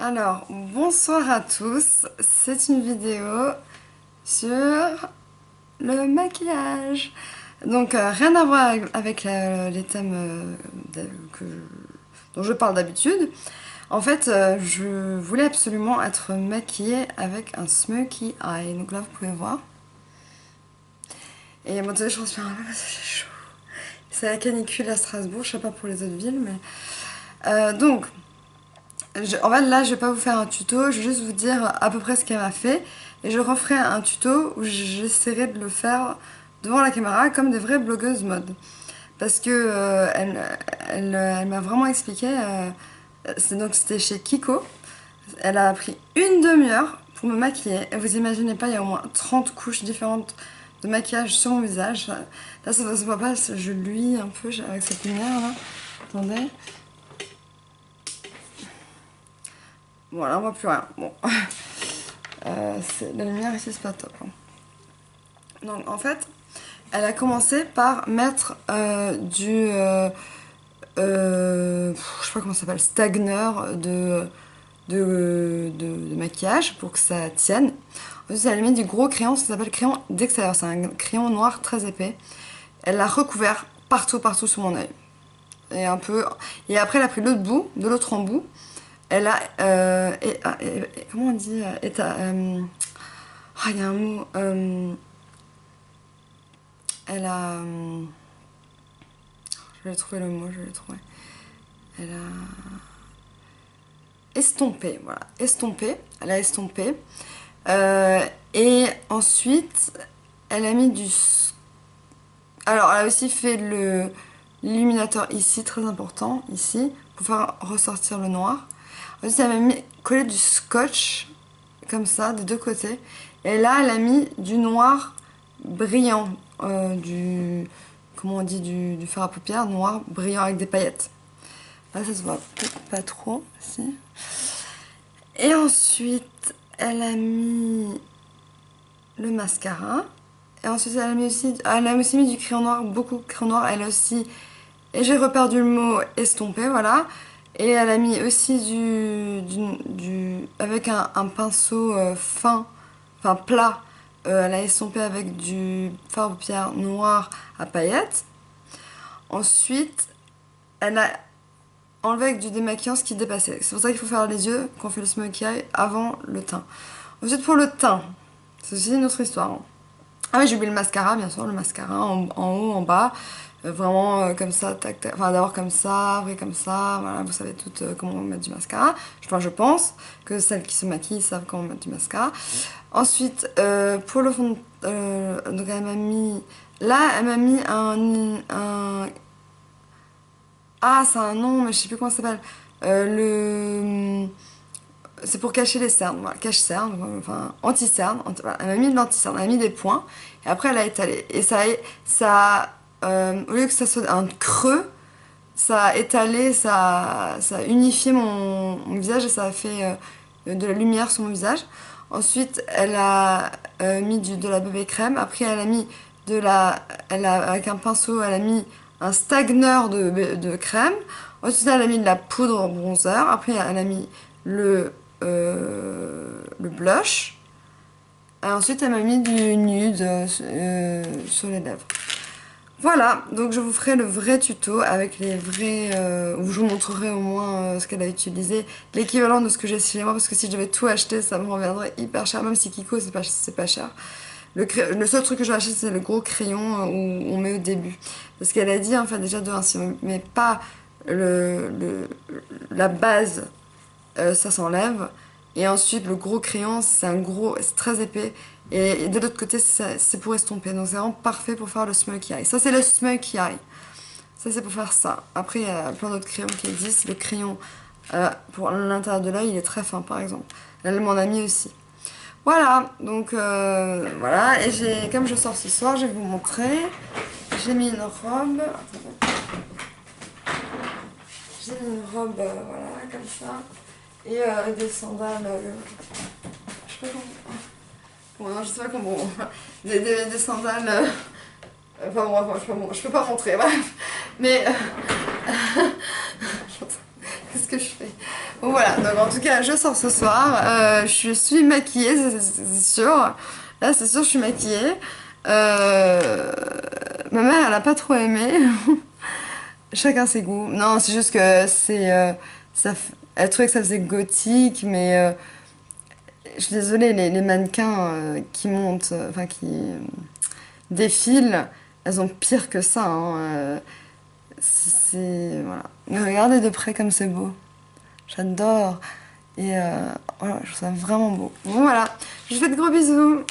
Alors, bonsoir à tous, c'est une vidéo sur le maquillage. Donc, rien à voir avec les thèmes dont je parle d'habitude. En fait, je voulais absolument être maquillée avec un smokey eye. Donc là, vous pouvez voir. Et maintenant, je transpire un peu parce que j'ai chaud. C'est la canicule à Strasbourg, je sais pas pour les autres villes, mais... donc... En fait, là, je vais pas vous faire un tuto, je vais juste vous dire à peu près ce qu'elle m'a fait. Et je referai un tuto où j'essaierai de le faire devant la caméra comme des vraies blogueuses mode. Parce que elle m'a vraiment expliqué. Donc, c'était chez Kiko. Elle a pris une demi-heure pour me maquiller. Et vous imaginez pas, il y a au moins 30 couches différentes de maquillage sur mon visage. Là, ça se voit pas, je luis un peu avec cette lumière là. Attendez. Voilà, on voit plus rien. Bon. La lumière ici, c'est pas top. Hein. Donc, en fait, elle a commencé par mettre je sais pas comment ça s'appelle, stagneur de maquillage pour que ça tienne. Ensuite, elle a mis du gros crayon, ça s'appelle crayon d'extérieur. C'est un crayon noir très épais. Elle l'a recouvert partout sur mon œil. Et un peu. Et après, elle a pris l'autre bout, de l'autre embout. Elle a. Comment on dit il y a un mot. Elle a. Je vais trouver le mot, je vais le trouver. Elle a. Estompé, voilà. Estompé. Elle a estompé. Et ensuite, elle a mis du. Alors, elle a aussi fait l'illuminateur ici, très important, ici, pour faire ressortir le noir. Ensuite, elle m'a collé du scotch, comme ça, des deux côtés. Et là, elle a mis du noir brillant, comment on dit, du fard à paupières, noir brillant avec des paillettes. Là, ça se voit peut-être pas trop, si. Et ensuite, elle a mis le mascara. Et ensuite, elle a aussi mis du crayon noir, beaucoup de crayon noir. Elle a aussi, et j'ai reperdu le mot estompé, voilà. Et elle a mis aussi avec un pinceau fin, enfin plat. Elle a estompé avec du fard à paupières noir à paillettes. Ensuite, elle a enlevé avec du démaquillant ce qui dépassait. C'est pour ça qu'il faut faire les yeux quand on fait le smokey eye avant le teint. Ensuite, pour le teint, c'est aussi une autre histoire. Hein. Ah oui, j'ai oublié le mascara, bien sûr, le mascara en haut, en bas. Vraiment comme ça, tac, tac. Enfin, d'abord comme ça, après comme ça. Voilà, vous savez toutes comment mettre du mascara. Enfin, je pense que celles qui se maquillent savent comment mettre du mascara. Ensuite, pour le fond, donc elle m'a mis. Là, elle m'a mis ah, c'est un nom, mais je sais plus comment ça s'appelle. C'est pour cacher les cernes, voilà, cache-cernes, enfin anti-cernes. Voilà. Elle m'a mis de l'anti-cerne, elle a mis des points, et après elle a étalé. Et au lieu que ça soit un creux, ça a étalé, ça a unifié mon visage et ça a fait de la lumière sur mon visage. Ensuite, elle a mis de la bébé crème. Après, elle a mis avec un pinceau, elle a mis un stagneur de crème. Ensuite, elle a mis de la poudre bronzer. Après, elle a mis le blush. Et ensuite, elle m'a mis du nude sur les lèvres. Voilà, donc je vous ferai le vrai tuto avec les vrais... où je vous montrerai au moins ce qu'elle a utilisé, l'équivalent de ce que j'ai chez moi, parce que si je devais tout acheter, ça me reviendrait hyper cher, même si Kiko, c'est pas cher. Le seul truc que je vais acheter, c'est le gros crayon où on met au début. Parce qu'elle a dit, enfin déjà de 1, si on met pas la base, ça s'enlève. Et ensuite, le gros crayon, c'est très épais. Et de l'autre côté, c'est pour estomper. Donc c'est vraiment parfait pour faire le smokey eye. Ça, c'est le smokey eye. Ça, c'est pour faire ça. Après, il y a plein d'autres crayons qui existent. Le crayon pour l'intérieur de l'œil, il est très fin, par exemple. Elle m'en a mis aussi. Voilà, donc voilà. Et comme je sors ce soir, je vais vous montrer. J'ai mis une robe. J'ai mis une robe, voilà, comme ça. Et des sandales. Je sais pas comment. Bon, non, je sais pas comment. Des sandales. Enfin bon, je peux pas montrer, bref. Mais. Qu'est-ce que je fais? Bon, voilà, donc en tout cas, je sors ce soir. Je suis maquillée, c'est sûr. Là, c'est sûr, je suis maquillée. Euh, Ma mère, elle a pas trop aimé. Chacun ses goûts. Non, c'est juste que elle trouvait que ça faisait gothique, mais je suis désolée, les mannequins qui montent, enfin qui défilent, elles ont pire que ça, hein. Voilà. Mais regardez de près comme c'est beau. J'adore. Et voilà, je trouve ça vraiment beau. Bon, voilà, je vous fais de gros bisous.